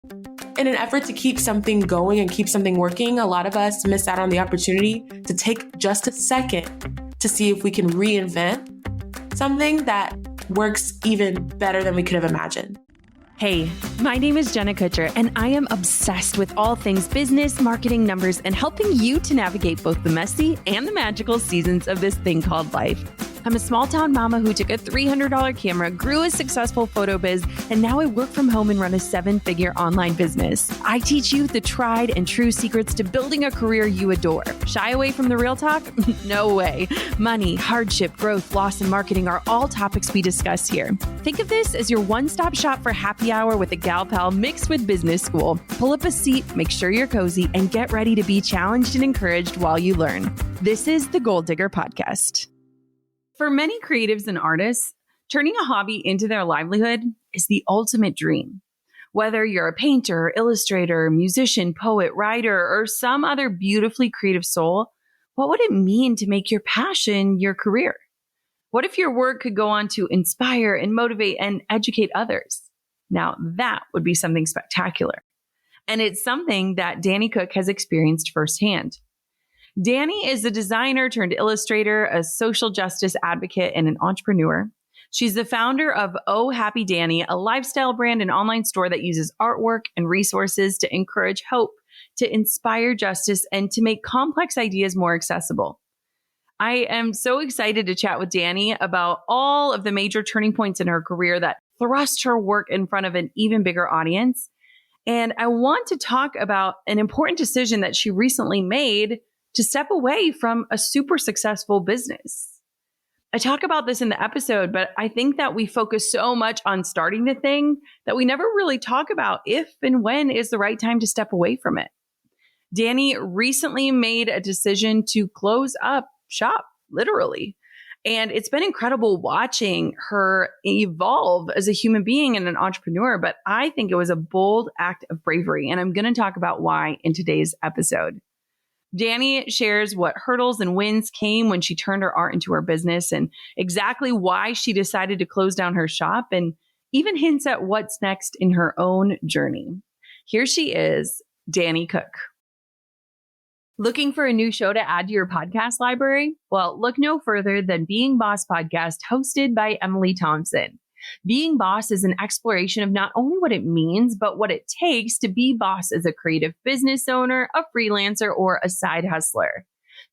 In an effort to keep something going and keep something working, a lot of us miss out on the opportunity to take just a second to see if we can reinvent something that works even better than we could have imagined. Hey, my name is Jenna Kutcher, and I am obsessed with all things business, marketing, numbers, and helping you to navigate both the messy and the magical seasons of this thing called life. I'm a small town mama who took a $300 camera, grew a successful photo biz, and now I work from home and run a 7-figure online business. I teach you the tried and true secrets to building a career you adore. Shy away from the real talk? No way. Money, hardship, growth, loss, and marketing are all topics we discuss here. Think of this as your one-stop shop for happy hour with a gal pal mixed with business school. Pull up a seat, make sure you're cozy, and get ready to be challenged and encouraged while you learn. This is the Gold Digger Podcast. For many creatives and artists, turning a hobby into their livelihood is the ultimate dream. Whether you're a painter, illustrator, musician, poet, writer, or some other beautifully creative soul, what would it mean to make your passion your career? What if your work could go on to inspire and motivate and educate others? Now, that would be something spectacular. And it's something that Dani Coke has experienced firsthand. Dani is a designer turned illustrator, a social justice advocate, and an entrepreneur. She's the founder of Oh Happy Dani, a lifestyle brand and online store that uses artwork and resources to encourage hope, to inspire justice, and to make complex ideas more accessible. I am so excited to chat with Dani about all of the major turning points in her career that thrust her work in front of an even bigger audience. And I want to talk about an important decision that she recently made to step away from a super successful business. I talk about this in the episode, but I think that we focus so much on starting the thing that we never really talk about if and when is the right time to step away from it. Dani recently made a decision to close up shop, literally. And it's been incredible watching her evolve as a human being and an entrepreneur, but I think it was a bold act of bravery. And I'm going to talk about why in today's episode. Dani shares what hurdles and wins came when she turned her art into her business and exactly why she decided to close down her shop and even hints at what's next in her own journey. Here she is, Dani Coke. Looking for a new show to add to your podcast library? Well, look no further than Being Boss podcast hosted by Emily Thompson. Being Boss is an exploration of not only what it means, but what it takes to be boss as a creative business owner, a freelancer, or a side hustler.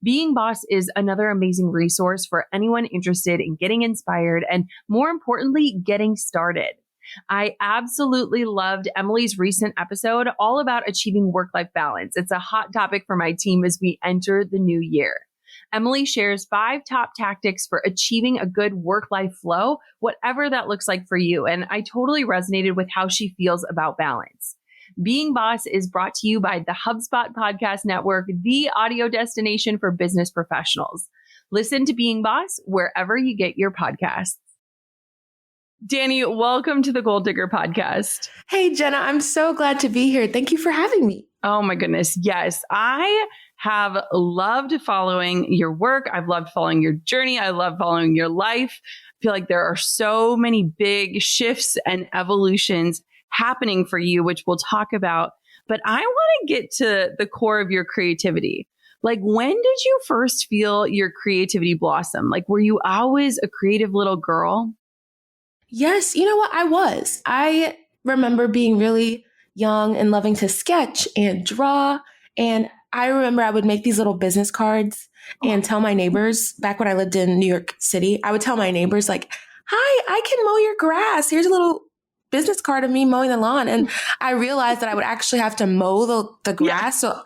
Being Boss is another amazing resource for anyone interested in getting inspired and, more importantly, getting started. I absolutely loved Emily's recent episode all about achieving work-life balance. It's a hot topic for my team as we enter the new year. Emily shares 5 top tactics for achieving a good work-life flow, whatever that looks like for you. And I totally resonated with how she feels about balance. Being Boss is brought to you by the HubSpot Podcast Network, the audio destination for business professionals. Listen to Being Boss wherever you get your podcasts. Dani, welcome to the Gold Digger Podcast. Hey, Jenna, I'm so glad to be here. Thank you for having me. Oh my goodness. Yes, I have loved following your work. I've loved following your journey. I love following your life. I feel like there are so many big shifts and evolutions happening for you, which we'll talk about. But I want to get to the core of your creativity. Like, when did you first feel your creativity blossom? Like, were you always a creative little girl? Yes, you know what? I remember being really young and loving to sketch and draw. And I remember I would make these little business cards and tell my neighbors, back when I lived in New York City, I would tell my neighbors like, hi, I can mow your grass. Here's a little business card of me mowing the lawn. And I realized that I would actually have to mow the grass. Yeah. So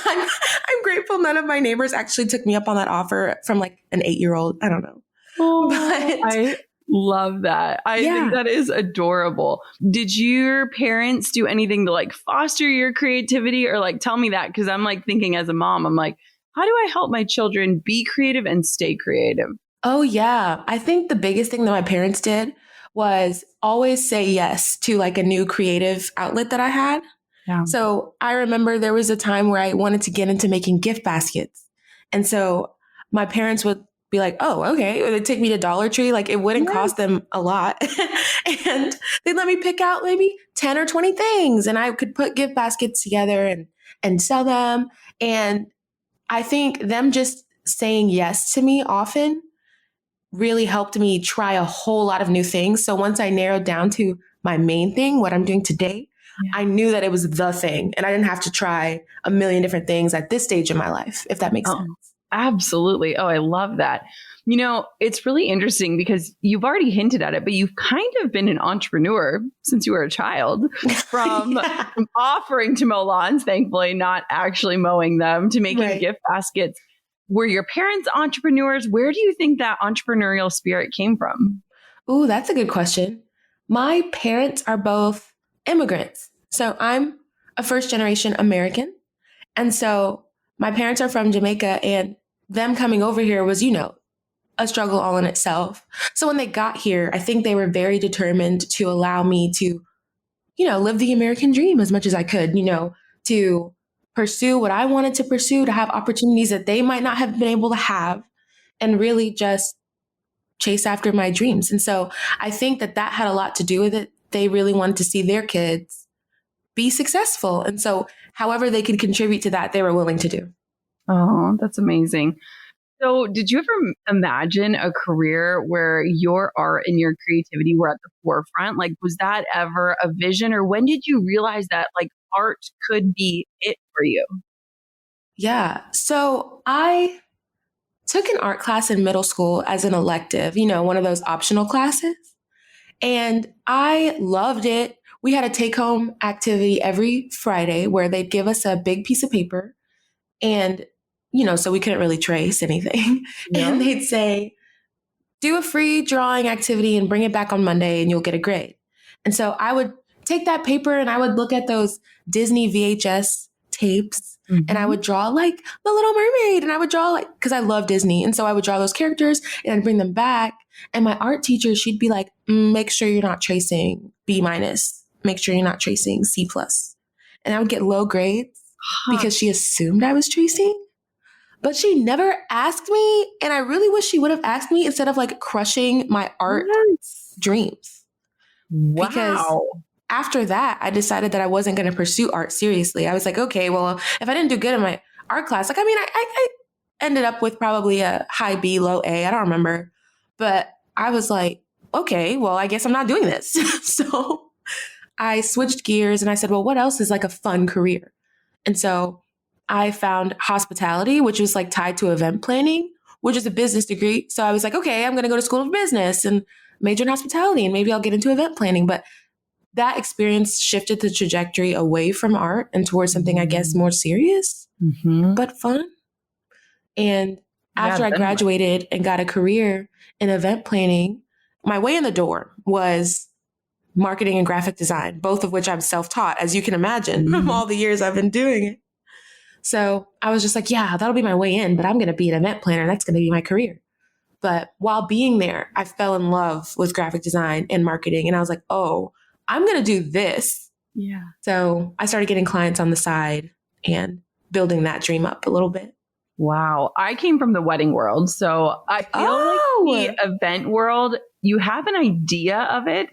I'm grateful none of my neighbors actually took me up on that offer from like an 8-year-old. I don't know. Oh, I love that. I think that is adorable. Did your parents do anything to like foster your creativity, or like tell me that? Because I'm like thinking as a mom, I'm like, how do I help my children be creative and stay creative? Oh, yeah. I think the biggest thing that my parents did was always say yes to like a new creative outlet that I had. Yeah. So I remember there was a time where I wanted to get into making gift baskets. And so my parents would be like, oh, okay. Or they'd take me to Dollar Tree. Like it wouldn't cost them a lot. And they'd let me pick out maybe 10 or 20 things. And I could put gift baskets together and sell them. And I think them just saying yes to me often really helped me try a whole lot of new things. So once I narrowed down to my main thing, what I'm doing today, I knew that it was the thing and I didn't have to try a million different things at this stage in my life, if that makes sense. Absolutely. Oh, I love that. It's really interesting because you've already hinted at it, but you've kind of been an entrepreneur since you were a child, from offering to mow lawns, thankfully not actually mowing them, to making gift baskets. Were your parents entrepreneurs? Where do you think that entrepreneurial spirit came from? Ooh, that's a good question. My parents are both immigrants. So I'm a first generation American. And so my parents are from Jamaica, and them coming over here was, a struggle all in itself. So when they got here, I think they were very determined to allow me to, live the American dream as much as I could, to pursue what I wanted to pursue, to have opportunities that they might not have been able to have, and really just chase after my dreams. And so I think that had a lot to do with it. They really wanted to see their kids be successful. And so however they could contribute to that, they were willing to do. Oh, that's amazing. So did you ever imagine a career where your art and your creativity were at the forefront? Like, was that ever a vision, or when did you realize that art could be it for you? Yeah. So I took an art class in middle school as an elective, one of those optional classes. And I loved it. We had a take home activity every Friday where they'd give us a big piece of paper and, so we couldn't really trace anything. Yeah. And they'd say, do a free drawing activity and bring it back on Monday and you'll get a grade. And so I would take that paper and I would look at those Disney VHS tapes and I would draw like The Little Mermaid, and I would draw because I love Disney. And so I would draw those characters and I'd bring them back. And my art teacher, she'd be like, make sure you're not tracing B-, make sure you're not tracing C+. And I would get low grades because she assumed I was tracing. But she never asked me. And I really wish she would have asked me instead of crushing my art dreams. Wow. Because after that, I decided that I wasn't going to pursue art seriously. I was like, okay, well, if I didn't do good in my art class, I ended up with probably a high B, low A. I don't remember. But I was like, okay, well, I guess I'm not doing this. So I switched gears and I said, well, what else is a fun career? And so I found hospitality, which was tied to event planning, which is a business degree. So I was like, okay, I'm going to go to school of business and major in hospitality, and maybe I'll get into event planning. But that experience shifted the trajectory away from art and towards something, I guess, more serious, but fun. And after I graduated and got a career in event planning, my way in the door was marketing and graphic design, both of which I'm self-taught, as you can imagine, from all the years I've been doing it. So I was just like, yeah, that'll be my way in, but I'm going to be an event planner. That's going to be my career. But while being there, I fell in love with graphic design and marketing. And I was like, oh, I'm going to do this. Yeah. So I started getting clients on the side and building that dream up a little bit. Wow. I came from the wedding world. So I feel like the event world, you have an idea of it.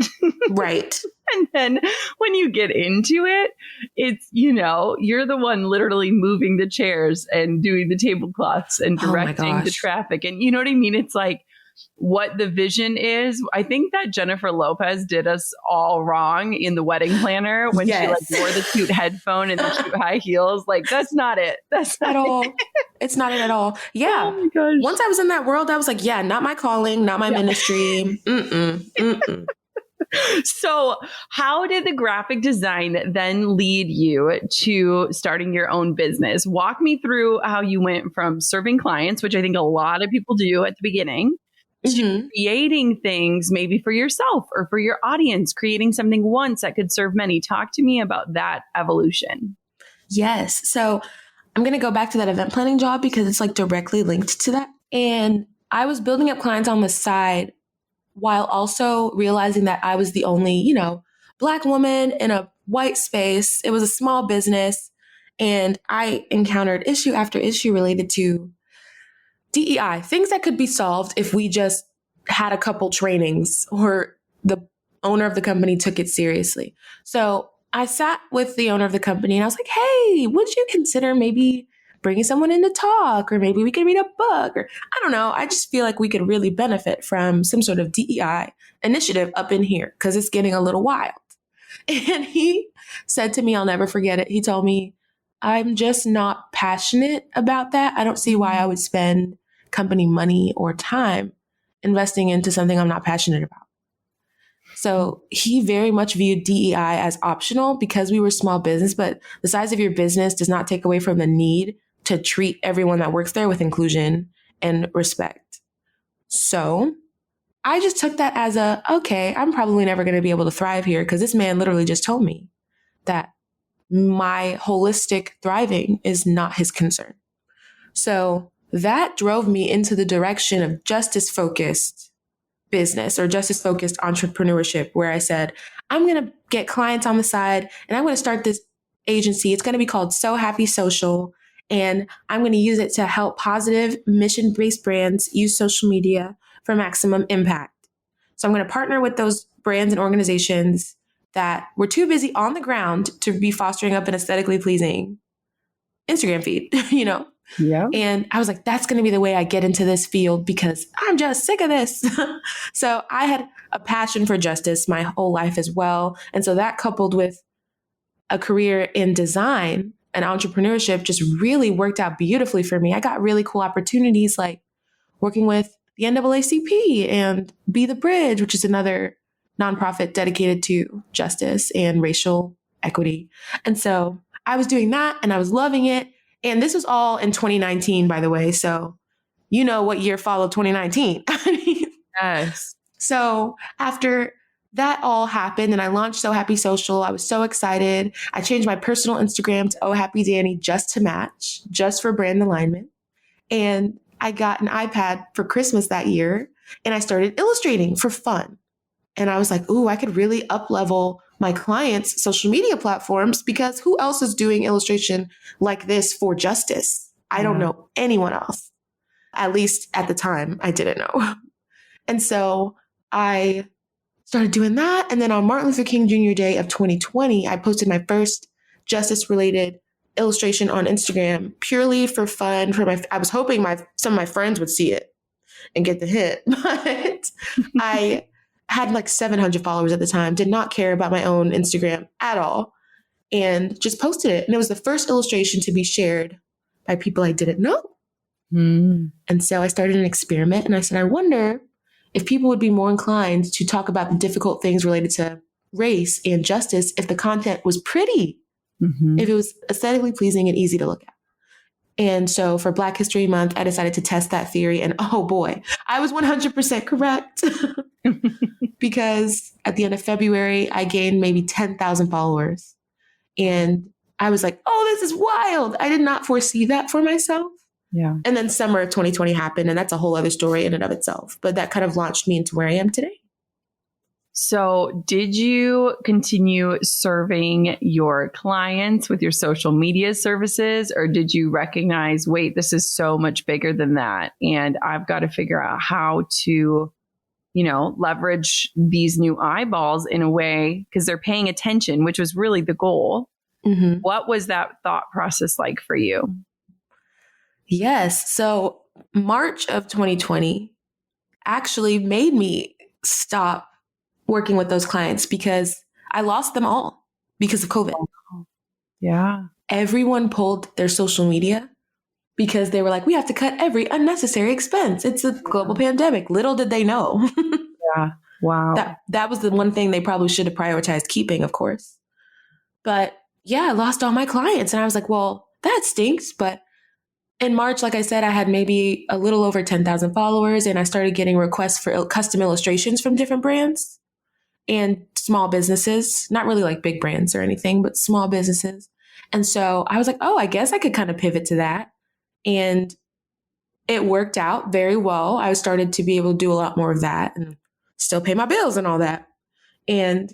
Right. And then when you get into it, it's, you're the one literally moving the chairs and doing the tablecloths and directing the traffic. And you know what I mean? It's what the vision is. I think that Jennifer Lopez did us all wrong in The Wedding Planner when she wore the cute headphone and the cute high heels. That's not it. That's not at all. It's not it at all. Yeah. Oh my gosh. Once I was in that world, I was like, yeah, not my calling, not my ministry. So how did the graphic design then lead you to starting your own business? Walk me through how you went from serving clients, which I think a lot of people do at the beginning, to creating things maybe for yourself or for your audience, creating something once that could serve many. Talk to me about that evolution. Yes. So I'm going to go back to that event planning job because it's directly linked to that. And I was building up clients on the side while also realizing that I was the only, Black woman in a white space. It was a small business. And I encountered issue after issue related to DEI, things that could be solved if we just had a couple trainings or the owner of the company took it seriously. So I sat with the owner of the company and I was like, hey, would you consider maybe bringing someone in to talk, or maybe we could read a book, or I don't know. I just feel like we could really benefit from some sort of DEI initiative up in here because it's getting a little wild. And he said to me, I'll never forget it. He told me, I'm just not passionate about that. I don't see why I would spend company money or time investing into something I'm not passionate about. So he very much viewed DEI as optional because we were small business, but the size of your business does not take away from the need to treat everyone that works there with inclusion and respect. So I just took that as okay, I'm probably never going to be able to thrive here because this man literally just told me that my holistic thriving is not his concern. So that drove me into the direction of justice focused business or justice focused entrepreneurship, where I said, I'm going to get clients on the side and I'm going to start this agency. It's going to be called So Happy Social. And I'm going to use it to help positive mission based brands use social media for maximum impact. So I'm going to partner with those brands and organizations that were too busy on the ground to be fostering up an aesthetically pleasing Instagram feed, Yeah. And I was like, that's going to be the way I get into this field because I'm just sick of this. So I had a passion for justice my whole life as well. And so that coupled with a career in design and entrepreneurship just really worked out beautifully for me. I got really cool opportunities like working with the NAACP and Be the Bridge, which is another nonprofit dedicated to justice and racial equity. And so I was doing that and I was loving it. And this was all in 2019, by the way. So you know what year followed 2019. Yes. So after that all happened and I launched So Happy Social, I was so excited. I changed my personal Instagram to Oh Happy Danny just to match, just for brand alignment. And I got an iPad for Christmas that year and I started illustrating for fun. And I was like, ooh, I could really up level my clients' social media platforms because who else is doing illustration like this for justice? I don't know anyone else. At least at the time, I didn't know. And so I started doing that. And then on Martin Luther King Jr. Day of 2020, I posted my first justice related illustration on Instagram purely for fun. I was hoping some of my friends would see it and get the hint, but I had like 700 followers at the time, did not care about my own Instagram at all, and just posted it. And it was the first illustration to be shared by people I didn't know. And so I started an experiment and I said, I wonder if people would be more inclined to talk about the difficult things related to race and justice if the content was pretty, if it was aesthetically pleasing and easy to look at. And so for Black History Month, I decided to test that theory. And oh boy, I was 100% correct because at the end of February, I gained maybe 10,000 followers. And I was like, oh, this is wild. I did not foresee that for myself. Yeah. And then summer of 2020 happened. And that's a whole other story in and of itself. But that kind of launched me into where I am today. So did you continue serving your clients with your social media services, or did you recognize, wait, this is so much bigger than that, and I've got to figure out how to, leverage these new eyeballs in a way because they're paying attention, which was really the goal. What was that thought process like for you? Yes. So March of 2020 actually made me stop working with those clients because I lost them all because of COVID. Yeah. Everyone pulled their social media because they were like, we have to cut every unnecessary expense. It's a global pandemic. Little did they know. Yeah. Wow. That was the one thing they probably should have prioritized keeping, of course. But yeah, I lost all my clients. And I was like, well, that stinks. But in March, like I said, I had maybe a little over 10,000 followers and I started getting requests for custom illustrations from different brands and small businesses, not really like big brands or anything, but small businesses. And so I was like, oh, I guess I could kind of pivot to that. And it worked out very well. I started to be able to do a lot more of that and still pay my bills and all that. And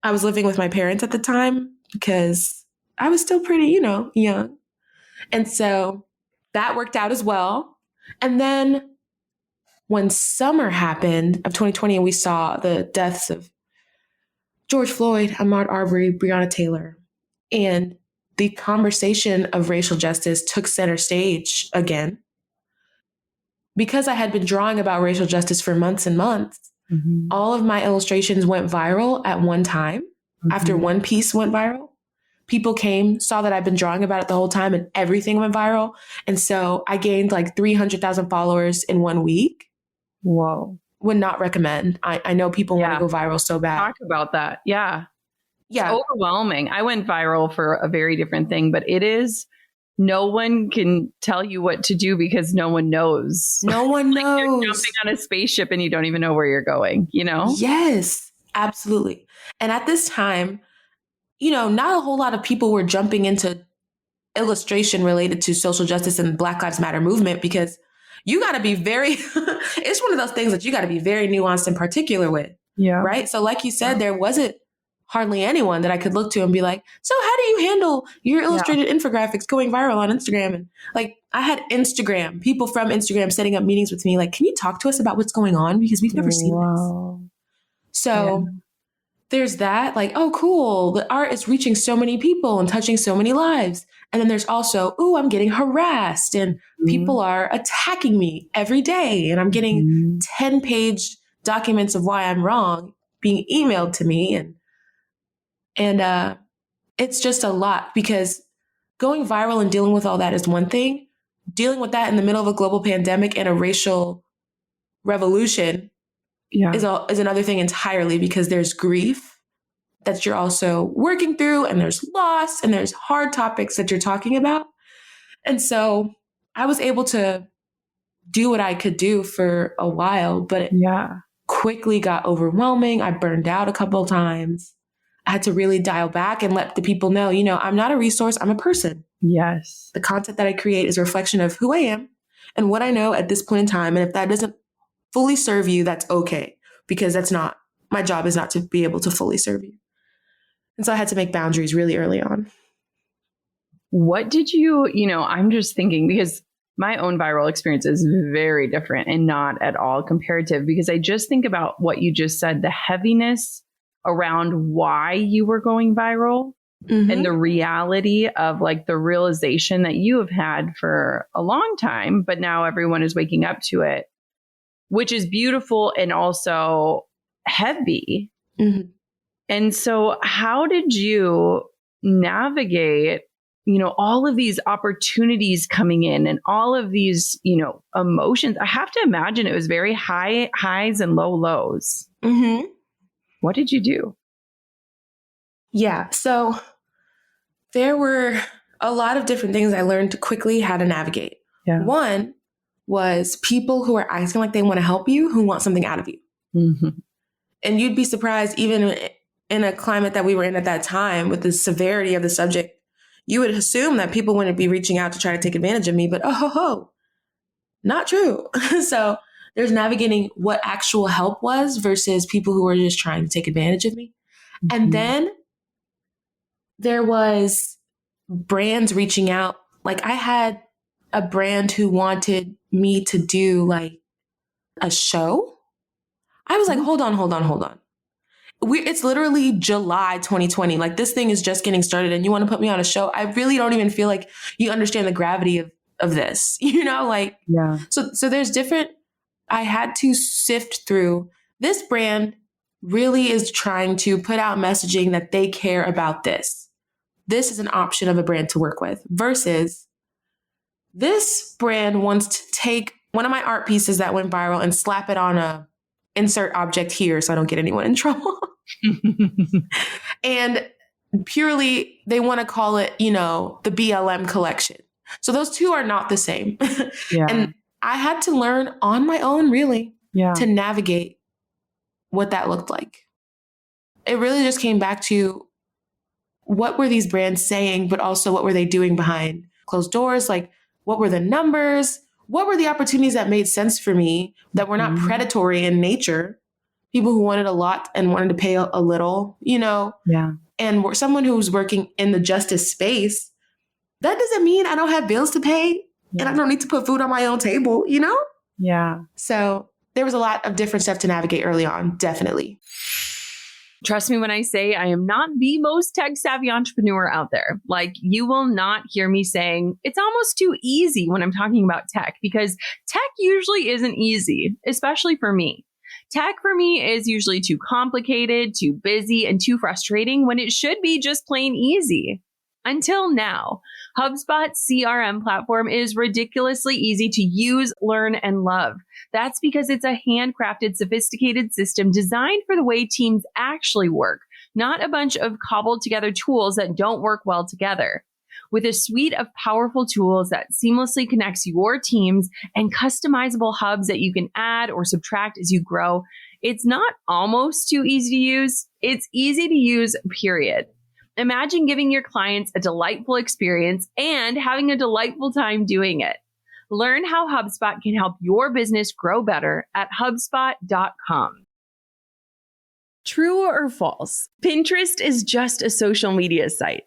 I was living with my parents at the time because I was still pretty, young. And so that worked out as well. And then when summer happened of 2020 and we saw the deaths of George Floyd, Ahmaud Arbery, Breonna Taylor, and the conversation of racial justice took center stage again. Because I had been drawing about racial justice for months and months, all of my illustrations went viral at one time. After one piece went viral, people came, saw that I've been drawing about it the whole time, and everything went viral. And so I gained like 300,000 followers in 1 week. Whoa. Would not recommend. I know people want to go viral so bad. Talk about that. Yeah. Yeah. It's overwhelming. I went viral for a very different thing, but it is, no one can tell you what to do because no one knows. No one knows. You're jumping on a spaceship and you don't even know where you're going, you know? Yes, absolutely. And at this time, you know, not a whole lot of people were jumping into illustration related to social justice and Black Lives Matter movement because you got to be very, it's one of those things that you got to be very nuanced and particular with. Yeah. Right. So like you said, there wasn't hardly anyone that I could look to and be like, so how do you handle your illustrated infographics going viral on Instagram? And like, I had Instagram, people from Instagram setting up meetings with me. Like, can you talk to us about what's going on? Because we've never seen this. So there's that, like, oh, cool. The art is reaching so many people and touching so many lives. And then there's also, oh, I'm getting harassed and people are attacking me every day. And I'm getting 10-page documents of why I'm wrong being emailed to me. And it's just a lot because going viral and dealing with all that is one thing. Dealing with that in the middle of a global pandemic and a racial revolution is another thing entirely, because there's grief that you're also working through and there's loss and there's hard topics that you're talking about. And so I was able to do what I could do for a while, but it quickly got overwhelming. I burned out a couple of times. I had to really dial back and let the people know, you know, I'm not a resource, I'm a person. Yes. The content that I create is a reflection of who I am and what I know at this point in time. And if that doesn't fully serve you, that's okay, because that's not, my job is not to be able to fully serve you. And so I had to make boundaries really early on. What did you know, I'm just thinking, because my own viral experience is very different and not at all comparative, because I just think about what you just said, the heaviness around why you were going viral and the reality of like the realization that you have had for a long time, but now everyone is waking up to it, which is beautiful and also heavy. And so how did you navigate, you know, all of these opportunities coming in and all of these, you know, emotions? I have to imagine it was very high highs and low lows. What did you do? Yeah. So there were a lot of different things I learned quickly how to navigate. One was people who are acting like they want to help you, who want something out of you. And you'd be surprised, even in a climate that we were in at that time with the severity of the subject, you would assume that people wouldn't be reaching out to try to take advantage of me, but not true. So there's navigating what actual help was versus people who were just trying to take advantage of me. And then there was brands reaching out. Like I had a brand who wanted me to do like a show. I was like, hold on. It's literally July 2020. Like this thing is just getting started and you want to put me on a show? I really don't even feel like you understand the gravity of this, you know, like, so there's different, I had to sift through. This brand really is trying to put out messaging that they care about this. This is an option of a brand to work with versus this brand wants to take one of my art pieces that went viral and slap it on a insert object here so I don't get anyone in trouble. And purely they want to call it, you know, the BLM collection. So those two are not the same. And I had to learn on my own, really, to navigate what that looked like. It really just came back to what were these brands saying, but also what were they doing behind closed doors? Like, what were the numbers? What were the opportunities that made sense for me that were not predatory in nature? People who wanted a lot and wanted to pay a little, you know? And someone who's working in the justice space, that doesn't mean I don't have bills to pay. and I don't need to put food on my own table, you know? Yeah. So there was a lot of different stuff to navigate early on, definitely. Trust me when I say I am not the most tech savvy entrepreneur out there. Like, you will not hear me saying it's almost too easy when I'm talking about tech, because tech usually isn't easy, especially for me. Tech for me is usually too complicated, too busy, and too frustrating when it should be just plain easy. Until now, HubSpot's CRM platform is ridiculously easy to use, learn, and love. That's because it's a handcrafted, sophisticated system designed for the way teams actually work, not a bunch of cobbled together tools that don't work well together. With a suite of powerful tools that seamlessly connects your teams and customizable hubs that you can add or subtract as you grow, it's not almost too easy to use. It's easy to use, period. Imagine giving your clients a delightful experience and having a delightful time doing it. Learn how HubSpot can help your business grow better at HubSpot.com. True or false? Pinterest is just a social media site.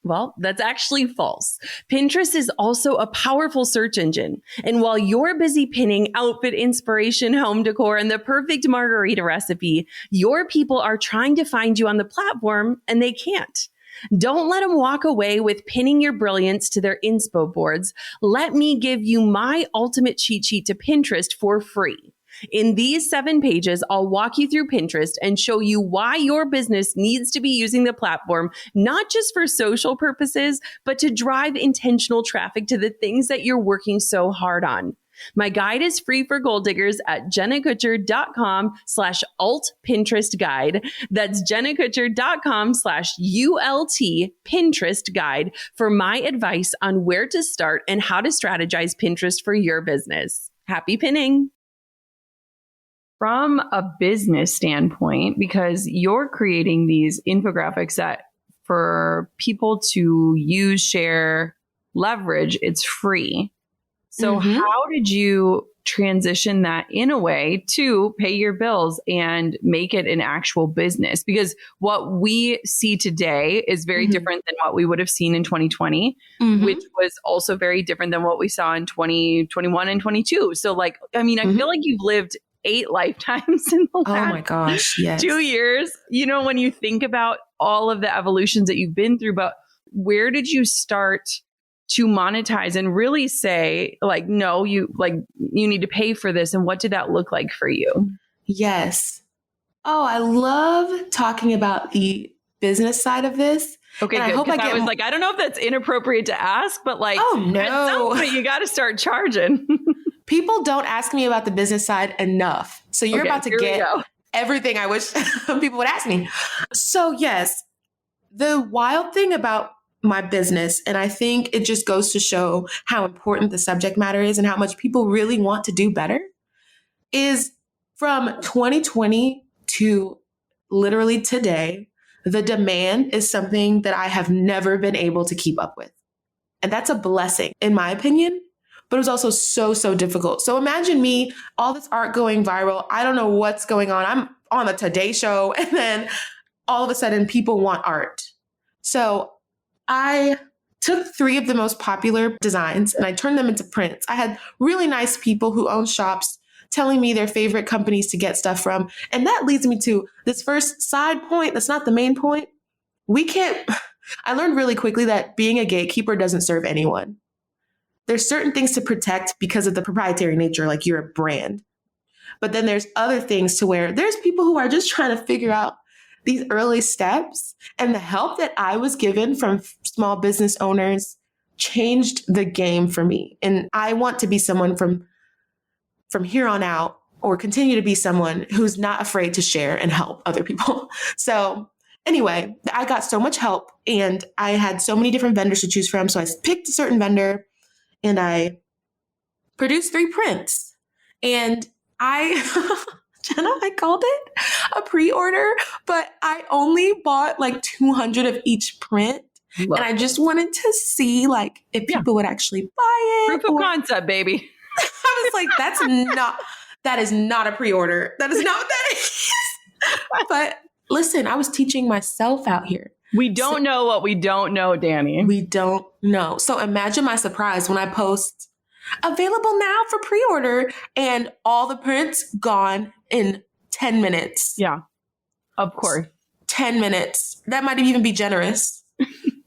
Well, that's actually false. Pinterest is also a powerful search engine. And while you're busy pinning outfit inspiration, home decor, and the perfect margarita recipe, your people are trying to find you on the platform and they can't. Don't let them walk away with pinning your brilliance to their inspo boards. Let me give you my ultimate cheat sheet to Pinterest for free. In these 7 pages, I'll walk you through Pinterest and show you why your business needs to be using the platform, not just for social purposes, but to drive intentional traffic to the things that you're working so hard on. My guide is free for goal diggers at jennakutcher.com/alt Pinterest guide. That's jennakutcher.com/ULT Pinterest guide for my advice on where to start and how to strategize Pinterest for your business. Happy pinning. From a business standpoint, because you're creating these infographics that for people to use, share, leverage, it's free. So how did you transition that in a way to pay your bills and make it an actual business? Because what we see today is very different than what we would have seen in 2020, which was also very different than what we saw in 2021 and 22. So like, I mean, I feel like you've lived 8 lifetimes in the last oh my gosh, yes. 2 years. You know, when you think about all of the evolutions that you've been through, but where did you start to monetize and really say like, no, you need to pay for this? And what did that look like for you? Yes. Oh, I love talking about the business side of this. Okay, and good. I hope I was like, I don't know if that's inappropriate to ask, but like, oh no, at some point you got to start charging. People don't ask me about the business side enough. So you're about to get everything I wish people would ask me. So yes, the wild thing about my business, and I think it just goes to show how important the subject matter is and how much people really want to do better, is from 2020 to literally today, the demand is something that I have never been able to keep up with. And that's a blessing, in my opinion. But it was also so difficult. So imagine me, all this art going viral. I don't know what's going on. I'm on the Today Show. And then all of a sudden people want art. So I took 3 of the most popular designs and I turned them into prints. I had really nice people who own shops telling me their favorite companies to get stuff from. And that leads me to this first side point. That's not the main point. I learned really quickly that being a gatekeeper doesn't serve anyone. There's certain things to protect because of the proprietary nature, like you're a brand. But then there's other things to where there's people who are just trying to figure out these early steps, and the help that I was given from small business owners changed the game for me. And I want to be someone from here on out, or continue to be someone who's not afraid to share and help other people. So anyway, I got so much help and I had so many different vendors to choose from. So I picked a certain vendor and I produced 3 prints. And Jenna, I called it a pre-order, but I only bought like 200 of each print. And I just wanted to see like if people would actually buy it. Proof of concept, baby. I was like, that is not a pre-order. That is not what that is. But listen, I was teaching myself out here. We don't know what we don't know, Danny. We don't know. So imagine my surprise when I post available now for pre-order. And all the prints gone in 10 minutes. Yeah, of course. 10 minutes. That might even be generous.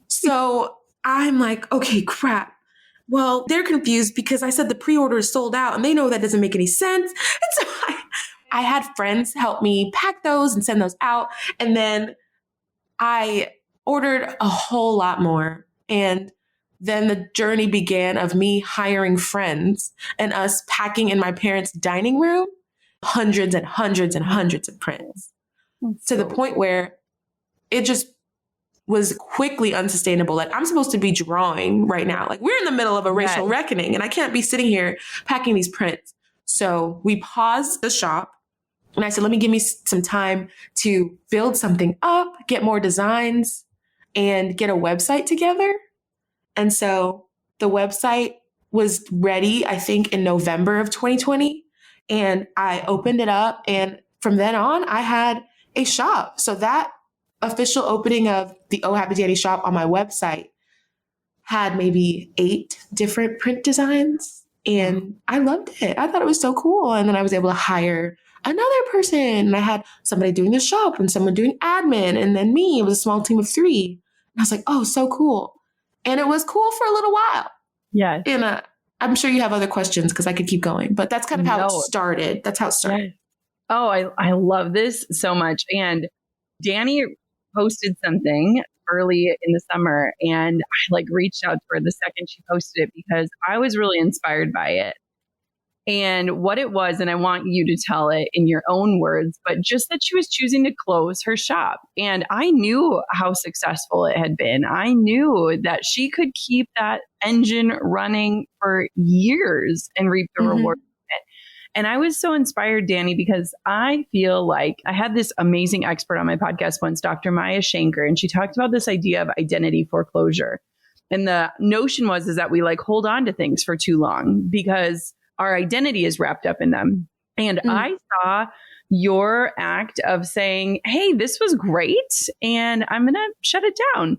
So I'm like, okay, crap. Well, they're confused because I said the pre-order is sold out and they know that doesn't make any sense. And so I had friends help me pack those and send those out. And then I ordered a whole lot more. And then the journey began of me hiring friends and us packing in my parents' dining room hundreds and hundreds and hundreds of prints to the point where it just was quickly unsustainable. Like, I'm supposed to be drawing right now. Like, we're in the middle of a racial reckoning and I can't be sitting here packing these prints. So we paused the shop and I said, let me give me some time to build something up, get more designs, and get a website together. And so the website was ready, I think, in November of 2020. And I opened it up. And from then on, I had a shop. So that official opening of the Oh Happy Danny shop on my website had maybe 8 different print designs. And I loved it. I thought it was so cool. And then I was able to hire another person. And I had somebody doing the shop and someone doing admin. And then me, it was a small team of 3. And I was like, oh, so cool. And it was cool for a little while. Yes. And I'm sure you have other questions because I could keep going, but that's kind of how it started. That's how it started. Yes. Oh, I love this so much. And Danny posted something early in the summer and I reached out to her the second she posted it because I was really inspired by it. And what it was, and I want you to tell it in your own words, but just that she was choosing to close her shop. And I knew how successful it had been. I knew that she could keep that engine running for years and reap the reward of it. And I was so inspired, Danny, because I feel like I had this amazing expert on my podcast once, Dr. Maya Shanker, and she talked about this idea of identity foreclosure. And the notion is that we hold on to things for too long because our identity is wrapped up in them. And I saw your act of saying, hey, this was great and I'm going to shut it down.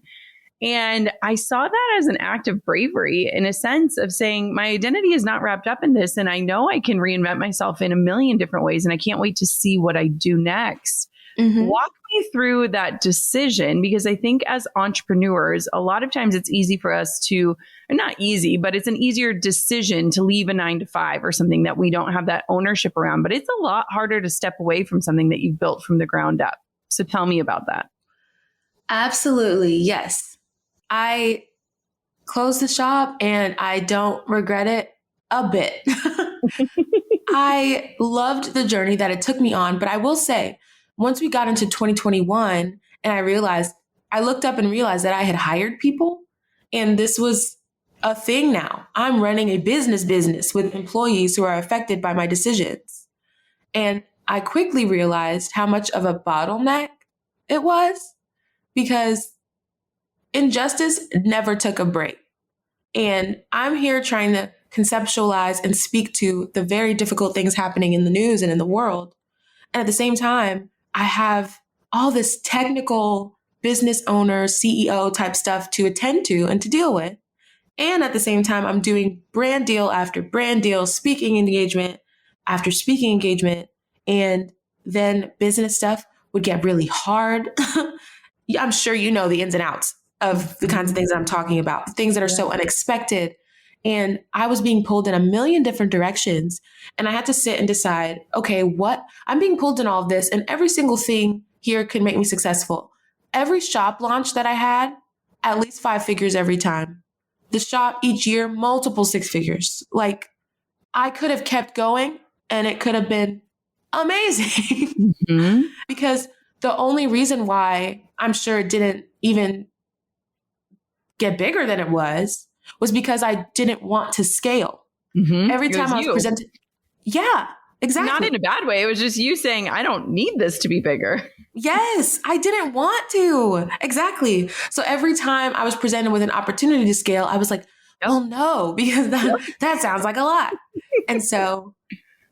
And I saw that as an act of bravery in a sense of saying my identity is not wrapped up in this. And I know I can reinvent myself in a million different ways. And I can't wait to see what I do next. Walk me through that decision, because I think as entrepreneurs, a lot of times it's easy for us to, not easy, but it's an easier decision to leave a 9-to-5 or something that we don't have that ownership around. But it's a lot harder to step away from something that you've built from the ground up. So tell me about that. Absolutely. Yes. I closed the shop and I don't regret it a bit. I loved the journey that it took me on, but I will say, once we got into 2021 and I looked up and realized that I had hired people and this was a thing now. I'm running a business with employees who are affected by my decisions. And I quickly realized how much of a bottleneck it was because injustice never took a break. And I'm here trying to conceptualize and speak to the very difficult things happening in the news and in the world. And at the same time, I have all this technical business owner, CEO type stuff to attend to and to deal with. And at the same time, I'm doing brand deal after brand deal, speaking engagement after speaking engagement. And then business stuff would get really hard. I'm sure you know the ins and outs of the kinds of things that I'm talking about, things that are so unexpected. And I was being pulled in a million different directions. And I had to sit and decide, okay, I'm being pulled in all of this and every single thing here can make me successful. Every shop launch that I had, at least 5 figures every time. The shop each year, multiple 6 figures. I could have kept going and it could have been amazing. Because the only reason why I'm sure it didn't even get bigger than it was because I didn't want to scale. Every time I was presented. Yeah, exactly. Not in a bad way. It was just you saying, I don't need this to be bigger. Yes, I didn't want to. Exactly. So every time I was presented with an opportunity to scale, I was like, well, no, because that sounds like a lot. And so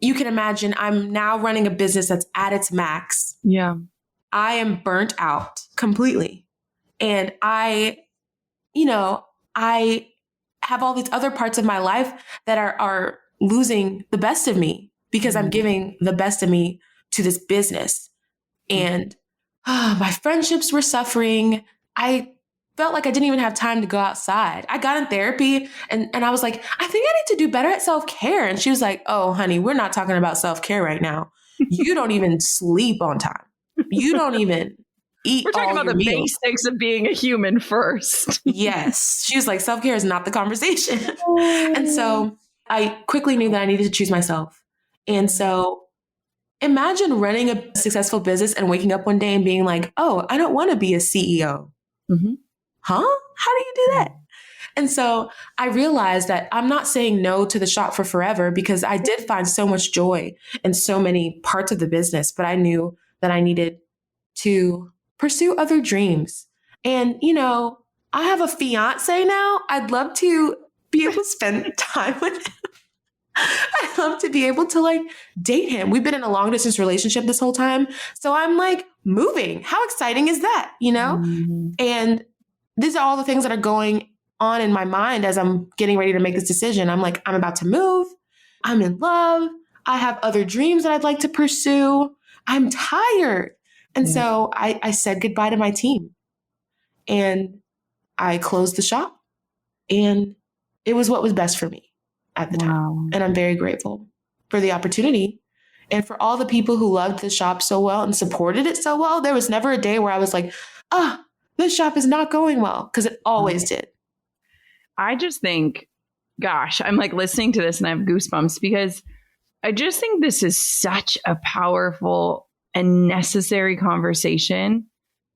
you can imagine I'm now running a business that's at its max. Yeah. I am burnt out completely. And I have all these other parts of my life that are losing the best of me because I'm giving the best of me to this business. And my friendships were suffering. I felt like I didn't even have time to go outside. I got in therapy and I was like, I think I need to do better at self-care. And she was like, oh, honey, we're not talking about self-care right now. You don't even sleep on time. You don't even eat We're talking all about your the meals. basics of being a human first. Yes. She was like, self-care is not the conversation. And so I quickly knew that I needed to choose myself. And so imagine running a successful business and waking up one day and being like, oh, I don't want to be a CEO. Mm-hmm. Huh? How do you do that? And so I realized that I'm not saying no to the shop for forever because I did find so much joy in so many parts of the business, but I knew that I needed to pursue other dreams. And, you know, I have a fiance now. I'd love to be able to spend time with him. I'd love to be able to like date him. We've been in a long distance relationship this whole time. So I'm like moving. How exciting is that? You know? Mm-hmm. And these are all the things that are going on in my mind as I'm getting ready to make this decision. I'm like, I'm about to move. I'm in love. I have other dreams that I'd like to pursue. I'm tired. And so I said goodbye to my team and I closed the shop, and it was what was best for me at the time. And I'm very grateful for the opportunity and for all the people who loved the shop so well and supported it so well. There was never a day where I was like, this shop is not going well, because it always did. I just think, gosh, I'm like listening to this and I have goosebumps because I just think this is such a powerful and necessary conversation.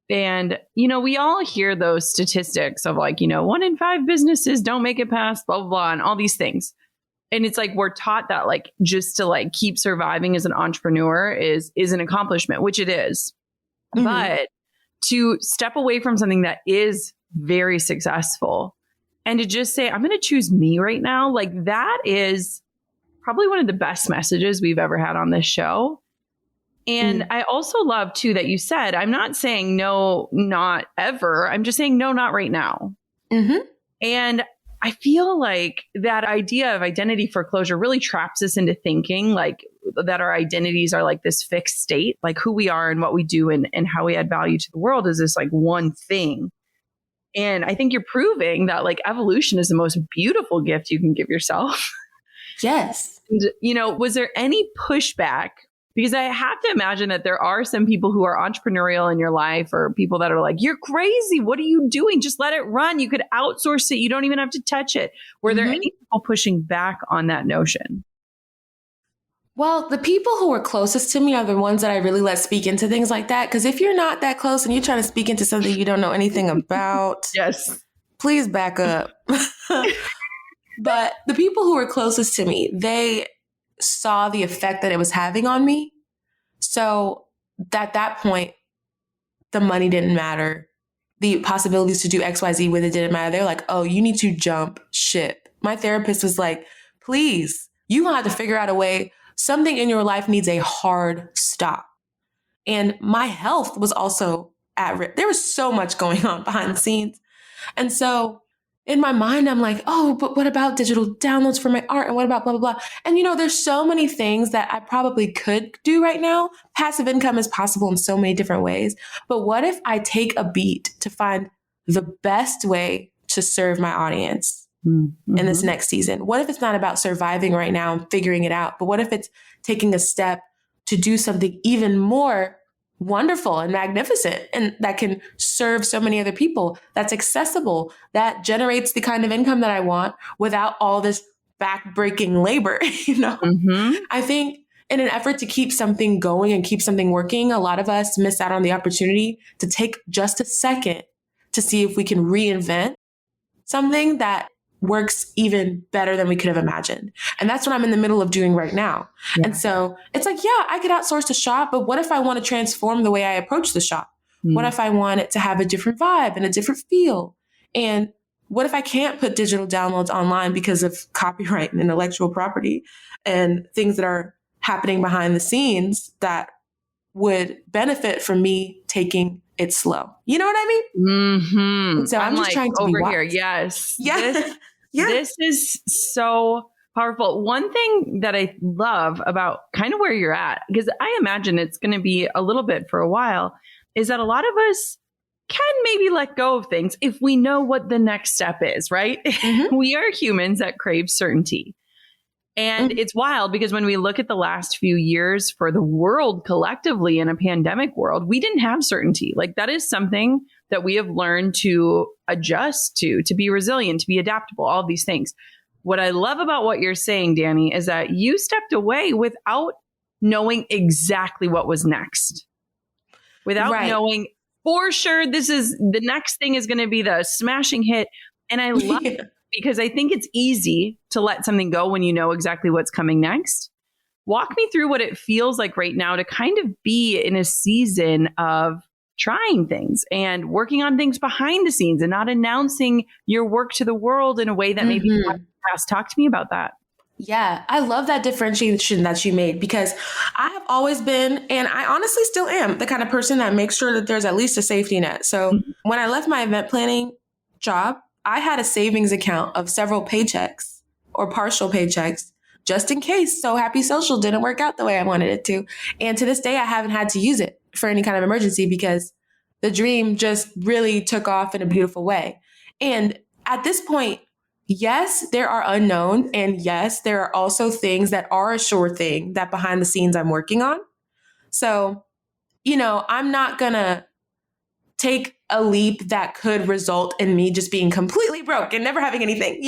And, you know, we all hear those statistics of like, you know, 1 in 5 businesses don't make it past blah, blah, blah, and all these things. And it's like, we're taught that like, just to like keep surviving as an entrepreneur is an accomplishment, which it is. Mm-hmm. But to step away from something that is very successful and to just say, I'm going to choose me right now. Like that is probably one of the best messages we've ever had on this show. And I also love too that you said, I'm not saying no, not ever. I'm just saying no, not right now. Mm-hmm. And I feel like that idea of identity foreclosure really traps us into thinking like that our identities are like this fixed state, like who we are and what we do and how we add value to the world is this like one thing. And I think you're proving that like evolution is the most beautiful gift you can give yourself. Yes. And, you know, was there any pushback? Because I have to imagine that there are some people who are entrepreneurial in your life or people that are like, you're crazy. What are you doing? Just let it run. You could outsource it. You don't even have to touch it. Were there any people pushing back on that notion? Well, the people who were closest to me are the ones that I really let speak into things like that. Because if you're not that close and you're trying to speak into something you don't know anything about, yes, please back up. But the people who were closest to me, they saw the effect that it was having on me. So at that point, the money didn't matter. The possibilities to do XYZ with it didn't matter. They're like, oh, you need to jump ship. My therapist was like, please, you have to figure out a way. Something in your life needs a hard stop. And my health was also at risk. There was so much going on behind the scenes. And so in my mind, I'm like, oh, but what about digital downloads for my art? And what about blah, blah, blah? And, you know, there's so many things that I probably could do right now. Passive income is possible in so many different ways. But what if I take a beat to find the best way to serve my audience in this next season? What if it's not about surviving right now and figuring it out? But what if it's taking a step to do something even more wonderful and magnificent and that can serve so many other people, that's accessible, that generates the kind of income that I want without all this back-breaking labor, you know? I think in an effort to keep something going and keep something working, a lot of us miss out on the opportunity to take just a second to see if we can reinvent something that works even better than we could have imagined. And that's what I'm in the middle of doing right now. Yeah. And so it's like, yeah, I could outsource the shop, but what if I want to transform the way I approach the shop? What if I want it to have a different vibe and a different feel? And what if I can't put digital downloads online because of copyright and intellectual property and things that are happening behind the scenes that would benefit from me taking it slow? You know what I mean? Mm-hmm. So I'm just like trying to over be here. Yes. Yeah. Yeah. This is so powerful. One thing that I love about kind of where you're at, because I imagine it's going to be a little bit for a while, is that a lot of us can maybe let go of things if we know what the next step is, right? Mm-hmm. We are humans that crave certainty. And Mm-hmm. it's wild because when we look at the last few years for the world collectively in a pandemic world, we didn't have certainty. Like that is something that we have learned to adjust to be resilient, to be adaptable, all of these things. What I love about what you're saying, Danny, is that you stepped away without knowing exactly what was next, without Right. knowing for sure this is the next thing is going to be the smashing hit. And I love Yeah. because I think it's easy to let something go when you know exactly what's coming next. Walk me through what it feels like right now to kind of be in a season of trying things and working on things behind the scenes and not announcing your work to the world in a way that maybe you have in the past. Talk to me about that. Yeah, I love that differentiation that you made because I have always been, and I honestly still am, the kind of person that makes sure that there's at least a safety net. So when I left my event planning job, I had a savings account of several paychecks or partial paychecks just in case So Happy Social didn't work out the way I wanted it to. And to this day, I haven't had to use it for any kind of emergency because the dream just really took off in a beautiful way. And at this point, yes, there are unknowns. And yes, there are also things that are a sure thing that behind the scenes I'm working on. So, I'm not going to take a leap that could result in me just being completely broke and never having anything.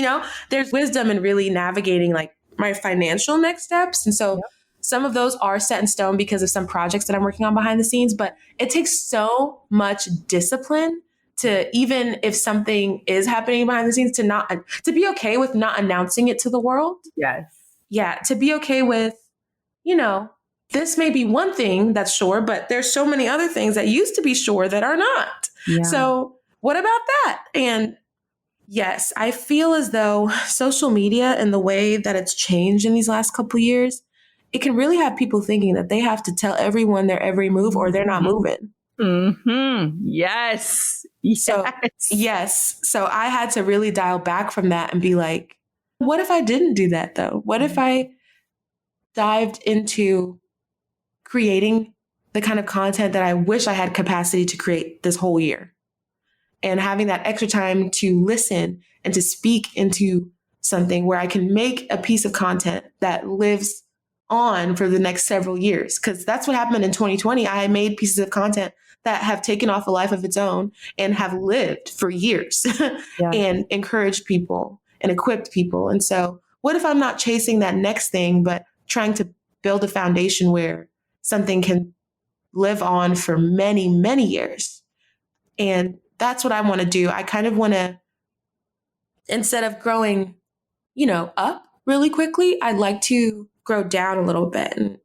There's wisdom in really navigating like my financial next steps. And so some of those are set in stone because of some projects that I'm working on behind the scenes, but it takes so much discipline to, even if something is happening behind the scenes, to be okay with not announcing it to the world. Yes. Yeah. To be okay with, this may be one thing that's sure, but there's so many other things that used to be sure that are not. Yeah. So what about that? And yes, I feel as though social media and the way that it's changed in these last couple of years, it can really have people thinking that they have to tell everyone their every move or they're not moving. Mm-hmm. Yes. Yes. So, yes. So I had to really dial back from that and be like, what if I didn't do that though? What if I dived into creating the kind of content that I wish I had capacity to create this whole year? And having that extra time to listen and to speak into something where I can make a piece of content that lives on for the next several years. Because that's what happened in 2020. I made pieces of content that have taken off a life of its own and have lived for years and encouraged people and equipped people. And so what if I'm not chasing that next thing, but trying to build a foundation where something can live on for many, many years? And that's what I want to do. I kind of want to, instead of growing, up really quickly, I'd like to grow down a little bit and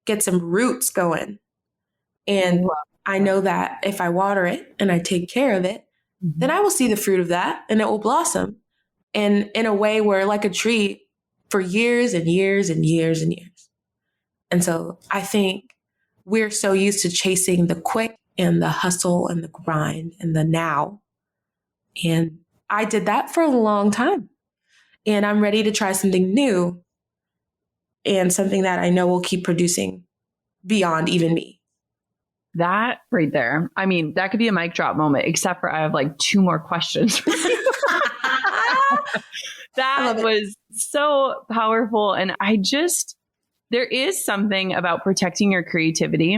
get some roots going. And I know that if I water it and I take care of it, then I will see the fruit of that and it will blossom. And in a way where, like a tree, for years and years and years and years. And so I think we're so used to chasing the quick and the hustle and the grind and the now. And I did that for a long time. And I'm ready to try something new and something that I know will keep producing beyond even me. That right there. I mean, that could be a mic drop moment, except for I have like 2 more questions for you. That was so powerful. And there is something about protecting your creativity.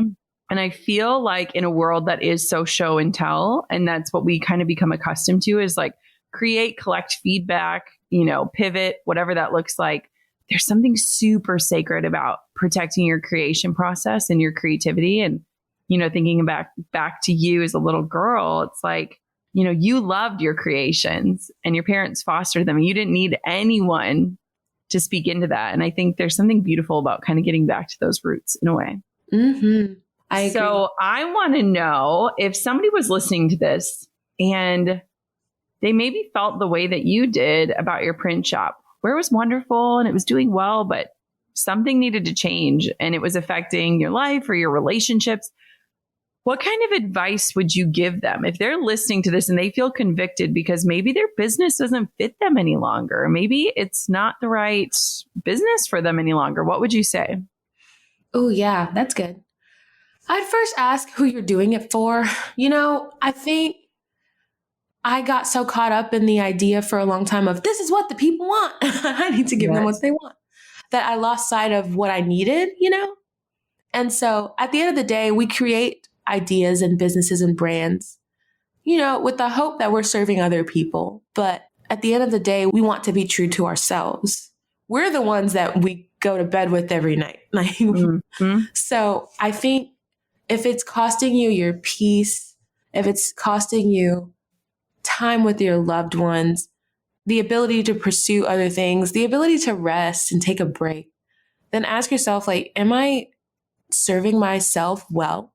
And I feel like in a world that is so show and tell, and that's what we kind of become accustomed to, is like create, collect feedback, pivot, whatever that looks like. There's something super sacred about protecting your creation process and your creativity. And, thinking back to you as a little girl, it's like, you loved your creations and your parents fostered them. And you didn't need anyone to speak into that. And I think there's something beautiful about kind of getting back to those roots in a way. Mm-hmm. I agree. So I want to know if somebody was listening to this and they maybe felt the way that you did about your print shop, where it was wonderful and it was doing well, but something needed to change and it was affecting your life or your relationships. What kind of advice would you give them if they're listening to this and they feel convicted because maybe their business doesn't fit them any longer? Maybe it's not the right business for them any longer. What would you say? Oh, yeah, that's good. I'd first ask who you're doing it for. I think I got so caught up in the idea for a long time of this is what the people want. I need to give them what they want, that I lost sight of what I needed. And so at the end of the day, we create ideas and businesses and brands, with the hope that we're serving other people. But at the end of the day, we want to be true to ourselves. We're the ones that we go to bed with every night. So I think if it's costing you your peace, if it's costing you time with your loved ones, the ability to pursue other things, the ability to rest and take a break, then ask yourself, am I serving myself well?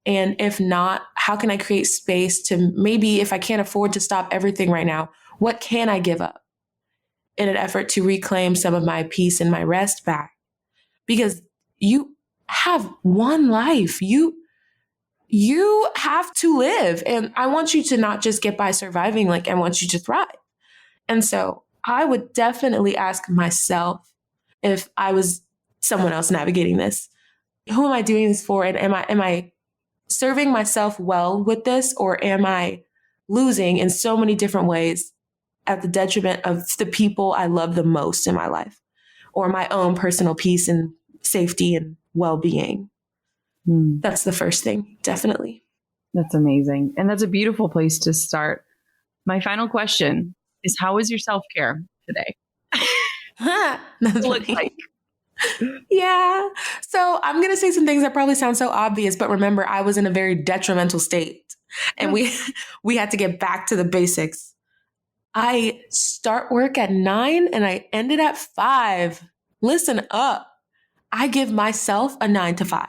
And if not, how can I create space to maybe, if I can't afford to stop everything right now, what can I give up in an effort to reclaim some of my peace and my rest back? Because you have one life. You have to live. And I want you to not just get by surviving, I want you to thrive. And so I would definitely ask myself, if I was someone else navigating this, who am I doing this for? And am I serving myself well with this, or am I losing in so many different ways at the detriment of the people I love the most in my life, or my own personal peace and safety and well-being? That's the first thing, definitely. That's amazing. And that's a beautiful place to start. My final question is, how is your self-care today? That's Look like. Yeah. So I'm going to say some things that probably sound so obvious, but remember, I was in a very detrimental state and we had to get back to the basics. I start work at 9 and I ended at 5. Listen up. I give myself a 9 to 5.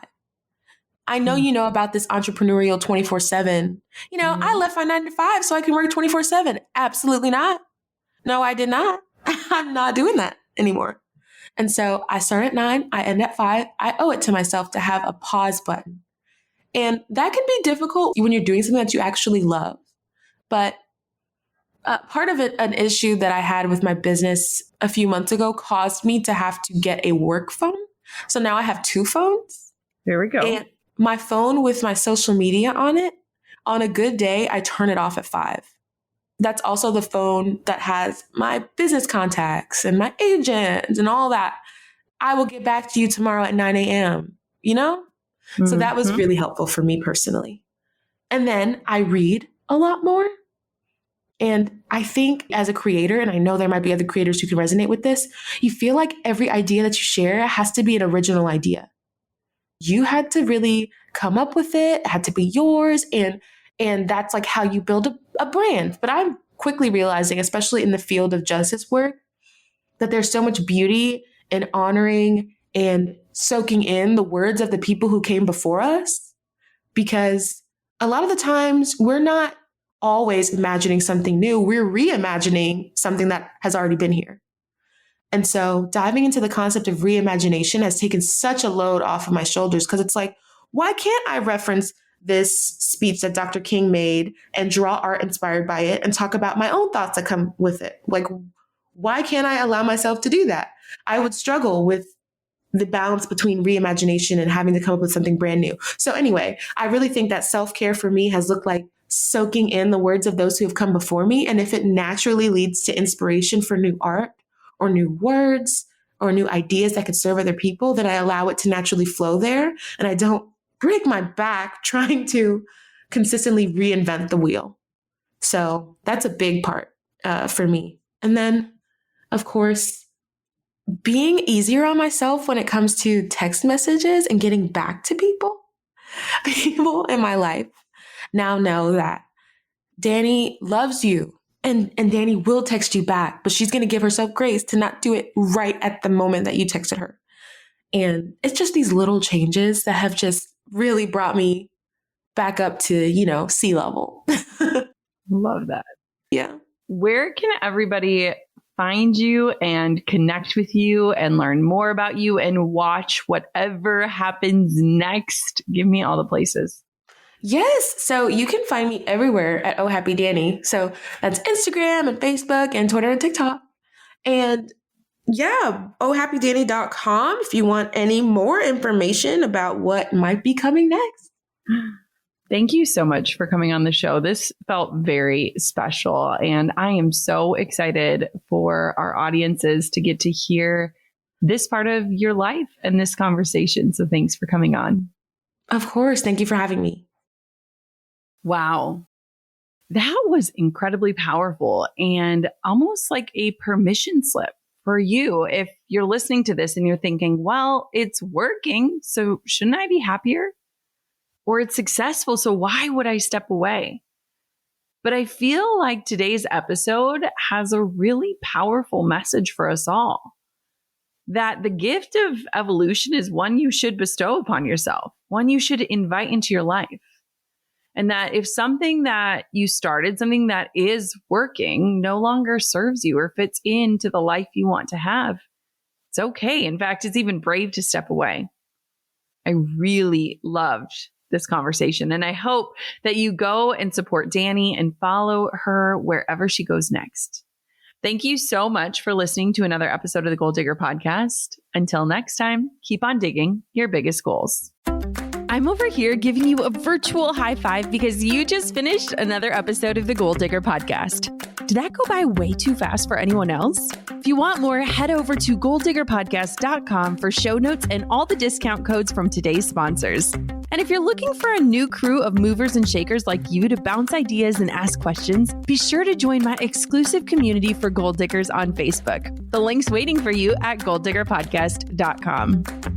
I know you know about this entrepreneurial 24/7. I left my 9 to 5 so I can work 24/7. Absolutely not. No, I did not. I'm not doing that anymore. And so I start at 9, I end at 5. I owe it to myself to have a pause button. And that can be difficult when you're doing something that you actually love. But part of it, an issue that I had with my business a few months ago, caused me to have to get a work phone. So now I have 2 phones. There we go. And my phone with my social media on it, on a good day, I turn it off at 5. That's also the phone that has my business contacts and my agents and all that. I will get back to you tomorrow at 9 a.m., So that was really helpful for me personally. And then I read a lot more. And I think as a creator, and I know there might be other creators who can resonate with this, you feel like every idea that you share has to be an original idea. You had to really come up with it. It had to be yours. And that's how you build a brand. But I'm quickly realizing, especially in the field of justice work, that there's so much beauty in honoring and soaking in the words of the people who came before us. Because a lot of the times we're not always imagining something new. We're reimagining something that has already been here. And so diving into the concept of reimagination has taken such a load off of my shoulders, because it's why can't I reference this speech that Dr. King made and draw art inspired by it and talk about my own thoughts that come with it? Why can't I allow myself to do that? I would struggle with the balance between reimagination and having to come up with something brand new. So anyway, I really think that self-care for me has looked like soaking in the words of those who have come before me. And if it naturally leads to inspiration for new art or new words or new ideas that could serve other people, then I allow it to naturally flow there. And I don't break my back trying to consistently reinvent the wheel. So that's a big part for me. And then, of course, being easier on myself when it comes to text messages and getting back to people. People in my life now know that Danny loves you and Danny will text you back, but she's going to give herself grace to not do it right at the moment that you texted her. And it's just these little changes that have just really brought me back up to, sea level. Love that. Yeah. Where can everybody find you and connect with you and learn more about you and watch whatever happens next? Give me all the places. Yes. So you can find me everywhere at Oh Happy Danny. So that's Instagram and Facebook and Twitter and TikTok. And yeah, ohhappydanny.com if you want any more information about what might be coming next. Thank you so much for coming on the show. This felt very special, and I am so excited for our audiences to get to hear this part of your life and this conversation. So thanks for coming on. Of course. Thank you for having me. Wow. That was incredibly powerful and almost like a permission slip for you. If you're listening to this and you're thinking, well, it's working, so shouldn't I be happier? Or it's successful, so why would I step away? But I feel like today's episode has a really powerful message for us all. That the gift of evolution is one you should bestow upon yourself, one you should invite into your life. And that if something that you started, something that is working, no longer serves you or fits into the life you want to have, it's okay. In fact, it's even brave to step away. I really loved this conversation, and I hope that you go and support Danny and follow her wherever she goes next. Thank you so much for listening to another episode of the Goal Digger Podcast. Until next time, keep on digging your biggest goals. I'm over here giving you a virtual high five because you just finished another episode of the Goal Digger Podcast. Did that go by way too fast for anyone else? If you want more, head over to goaldiggerpodcast.com for show notes and all the discount codes from today's sponsors. And if you're looking for a new crew of movers and shakers like you to bounce ideas and ask questions, be sure to join my exclusive community for Goal Diggers on Facebook. The link's waiting for you at goaldiggerpodcast.com.